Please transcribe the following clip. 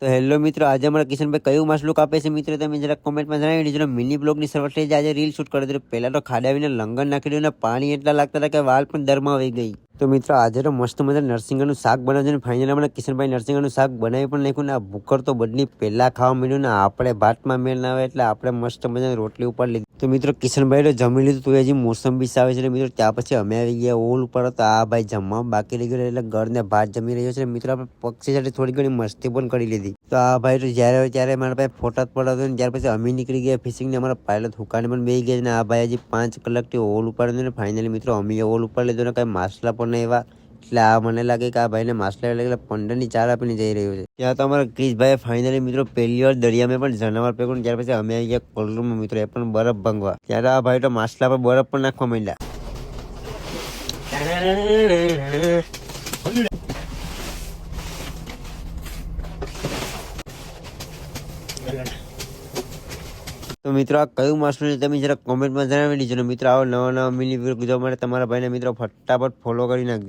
તો હેલો મિત્રો, આજે અમારા કિશનભાઈ કયું માછલું કાપે છે મિત્રો તમે જરા કોમેન્ટમાં જણાવી દેજો. મિની બ્લોગની શરૂઆત થઈ આજે રીલ શૂટ કરી દીધું. પહેલા તો ખાડા આવીને લંગર નાખી દીધું અને પાણી એટલા લાગતા હતા કે વાલ પણ દરમાં આવી ગઈ. તો મિત્રો આજે તો મસ્ત મજા નરસિંગાનું શાક બનાવજો ને ફાઇનલ અમારે કિશનભાઈ નરસિંગાનું શાક બનાવી પણ નાખ્યું ને આ ભૂખર તો બદલી પહેલા ખાવા મળ્યું ને આપણે ભાતમાં મેળ ના આવે એટલે આપણે મસ્ત મજાની રોટલી ઉપર લીધી. તો મિત્રો કિશનભાઈ તો જમી લીધું તો હજી મોસંબી આવે છે મિત્રો. ત્યાં પછી અમે આવી ગયા ઓલ ઉપર તો આ ભાઈ જમવા બાકી રહી ગયું એટલે ઘરને ભાત જમી રહ્યો છે મિત્રો. આપણે પક્ષી સાથે થોડી ઘણી મસ્તી પણ કરી લીધી. તો આ ભાઈ તો જ્યારે હોય ત્યારે મારા પાસે ફોટા જ પડાવતો ને ત્યાર પછી અમે નીકળી ગયા ફિશિંગ ને અમારા પાયલટ હુકાને પણ બેસી ગયા ને આ ભાઈ હજી 5 કલાકથી ઓલ ઉપર ને ફાઇનલી મિત્રો અમે ઓલ ઉપર લીધો ને કઈ માછલા પણ નહીં એવા. એટલે આ મને લાગે કે આ ભાઈને માછલા એટલે 15ની 4 આપીને જઈ રહ્યો છે. ત્યાં તો અમારા ક્રિશભાઈ ફાઇનલી મિત્રો પહેલી વાર દરિયામાં પણ જનાવર પેકું ત્યાર પછી અમે આવી ગયા કોલરૂમમાં મિત્રો એ પણ બરફ ભંગવા. ત્યારે આ ભાઈ તો માછલા પર બરફ પણ નાખવા માંડ્યા. તો મિત્રો આ કયું માછલું છે તમે જરા કોમેન્ટમાં જણાવી દીજો. મિત્રો આવો નવા મિની વિડીયો જોવા માટે તમારા ભાઈને મિત્રો ફટાફટ ફોલો કરી નાખજો.